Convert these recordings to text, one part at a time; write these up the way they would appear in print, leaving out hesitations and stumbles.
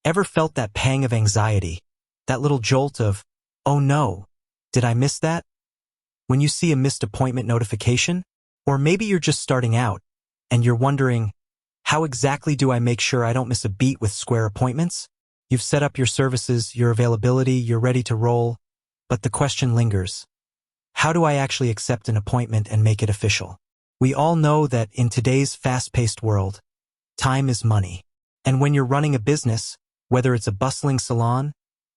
Ever felt that pang of anxiety? That little jolt of, oh no, did I miss that? When you see a missed appointment notification? Or maybe you're just starting out, and you're wondering, how exactly do I make sure I don't miss a beat with Square appointments? You've set up your services, your availability, you're ready to roll, but the question lingers. How do I actually accept an appointment and make it official? We all know that in today's fast-paced world, time is money. And when you're running a business, whether it's a bustling salon,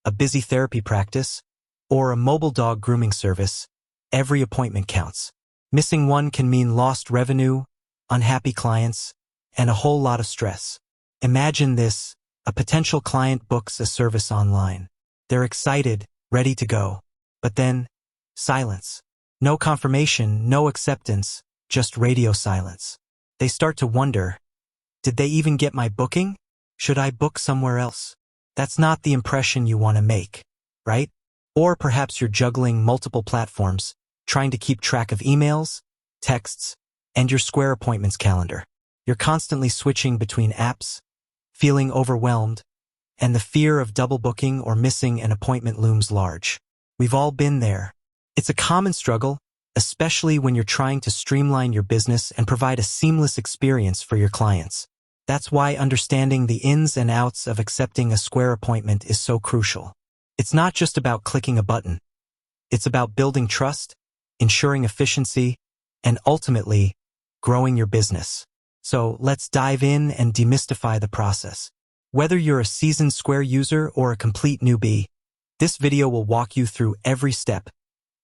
a busy therapy practice, or a mobile dog grooming service, every appointment counts. Missing one can mean lost revenue, unhappy clients, and a whole lot of stress. Imagine this, a potential client books a service online. They're excited, ready to go. But then, silence. No confirmation, no acceptance, just radio silence. They start to wonder, did they even get my booking? Should I book somewhere else? That's not the impression you want to make, right? Or perhaps you're juggling multiple platforms, trying to keep track of emails, texts, and your Square appointments calendar. You're constantly switching between apps, feeling overwhelmed, and the fear of double booking or missing an appointment looms large. We've all been there. It's a common struggle, especially when you're trying to streamline your business and provide a seamless experience for your clients. That's why understanding the ins and outs of accepting a Square appointment is so crucial. It's not just about clicking a button. It's about building trust, ensuring efficiency, and ultimately, growing your business. So let's dive in and demystify the process. Whether you're a seasoned Square user or a complete newbie, this video will walk you through every step,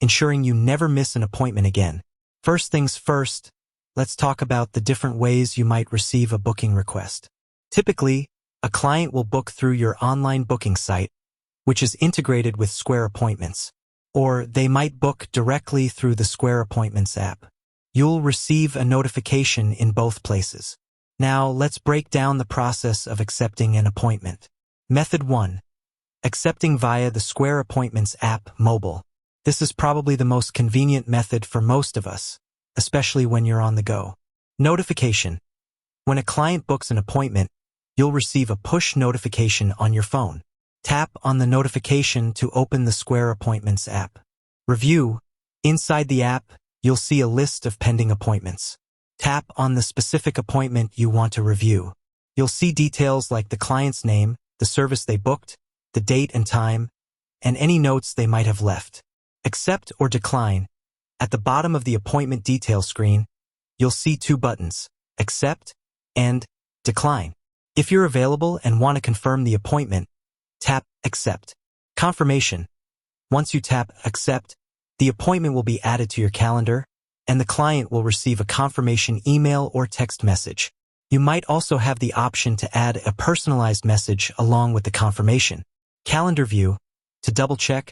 ensuring you never miss an appointment again. First things first, let's talk about the different ways you might receive a booking request. Typically, a client will book through your online booking site, which is integrated with Square Appointments, or they might book directly through the Square Appointments app. You'll receive a notification in both places. Now, let's break down the process of accepting an appointment. Method 1. Accepting via the Square Appointments app mobile. This is probably the most convenient method for most of us, especially when you're on the go. Notification. When a client books an appointment, you'll receive a push notification on your phone. Tap on the notification to open the Square Appointments app. Review. Inside the app, you'll see a list of pending appointments. Tap on the specific appointment you want to review. You'll see details like the client's name, the service they booked, the date and time, and any notes they might have left. Accept or decline. At the bottom of the appointment details screen, you'll see two buttons, Accept and Decline. If you're available and want to confirm the appointment, tap Accept. Confirmation. Once you tap Accept, the appointment will be added to your calendar, and the client will receive a confirmation email or text message. You might also have the option to add a personalized message along with the confirmation. Calendar view. To double-check,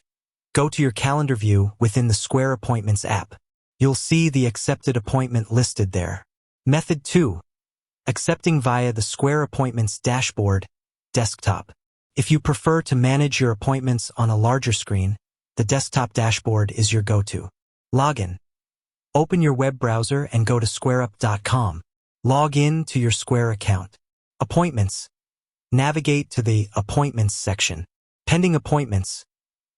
go to your calendar view within the Square Appointments app. You'll see the accepted appointment listed there. Method 2. Accepting via the Square Appointments dashboard, desktop. If you prefer to manage your appointments on a larger screen, the desktop dashboard is your go-to. Login. Open your web browser and go to squareup.com. Log in to your Square account. Appointments. Navigate to the Appointments section. Pending appointments.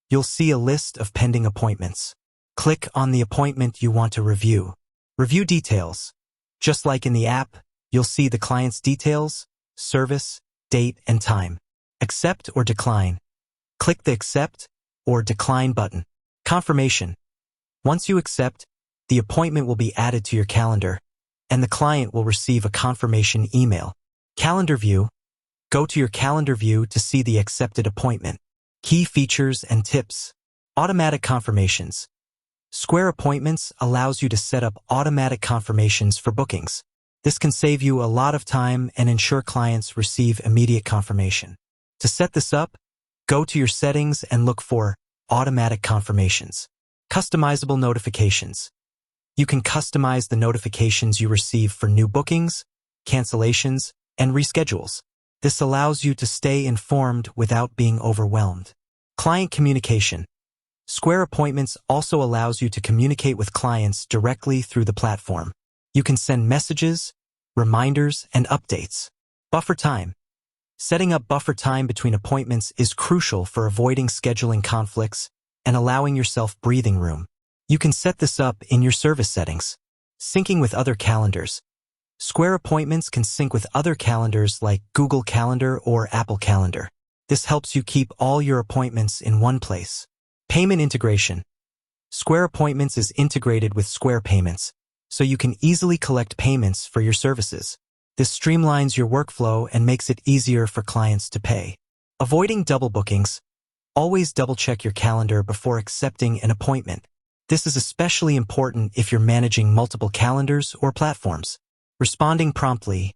You'll see a list of pending appointments. Click on the appointment you want to review. Review details. Just like in the app, you'll see the client's details, service, date, and time. Accept or decline. Click the Accept or Decline button. Confirmation. Once you accept, the appointment will be added to your calendar, and the client will receive a confirmation email. Calendar view. Go to your calendar view to see the accepted appointment. Key features and tips. Automatic confirmations. Square Appointments allows you to set up automatic confirmations for bookings. This can save you a lot of time and ensure clients receive immediate confirmation. To set this up, go to your settings and look for Automatic Confirmations. Customizable notifications. You can customize the notifications you receive for new bookings, cancellations, and reschedules. This allows you to stay informed without being overwhelmed. Client communication. Square Appointments also allows you to communicate with clients directly through the platform. You can send messages, reminders, and updates. Buffer time. Setting up buffer time between appointments is crucial for avoiding scheduling conflicts and allowing yourself breathing room. You can set this up in your service settings. Syncing with other calendars. Square appointments can sync with other calendars like Google Calendar or Apple Calendar. This helps you keep all your appointments in one place. Payment integration. Square Appointments is integrated with Square Payments, so you can easily collect payments for your services. This streamlines your workflow and makes it easier for clients to pay. Avoiding double bookings. Always double-check your calendar before accepting an appointment. This is especially important if you're managing multiple calendars or platforms. Responding promptly.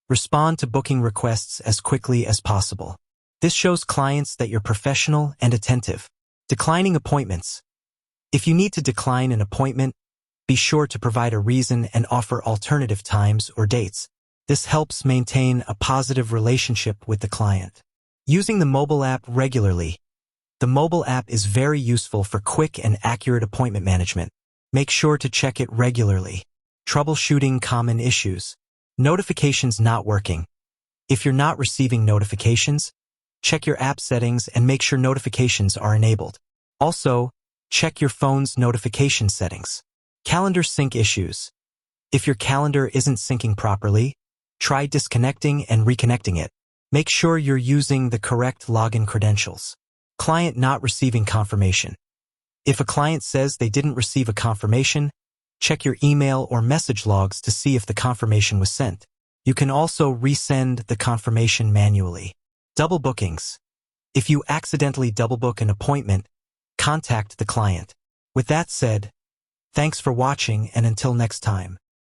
Respond to booking requests as quickly as possible. This shows clients that you're professional and attentive. Declining appointments. If you need to decline an appointment, be sure to provide a reason and offer alternative times or dates. This helps maintain a positive relationship with the client. Using the mobile app regularly. The mobile app is very useful for quick and accurate appointment management. Make sure to check it regularly. Troubleshooting common issues. Notifications not working. If you're not receiving notifications, check your app settings and make sure notifications are enabled. Also, check your phone's notification settings. Calendar sync issues. If your calendar isn't syncing properly, try disconnecting and reconnecting it. Make sure you're using the correct login credentials. Client not receiving confirmation. If a client says they didn't receive a confirmation, check your email or message logs to see if the confirmation was sent. You can also resend the confirmation manually. Double bookings. If you accidentally double book an appointment, contact the client. With that said, thanks for watching and until next time.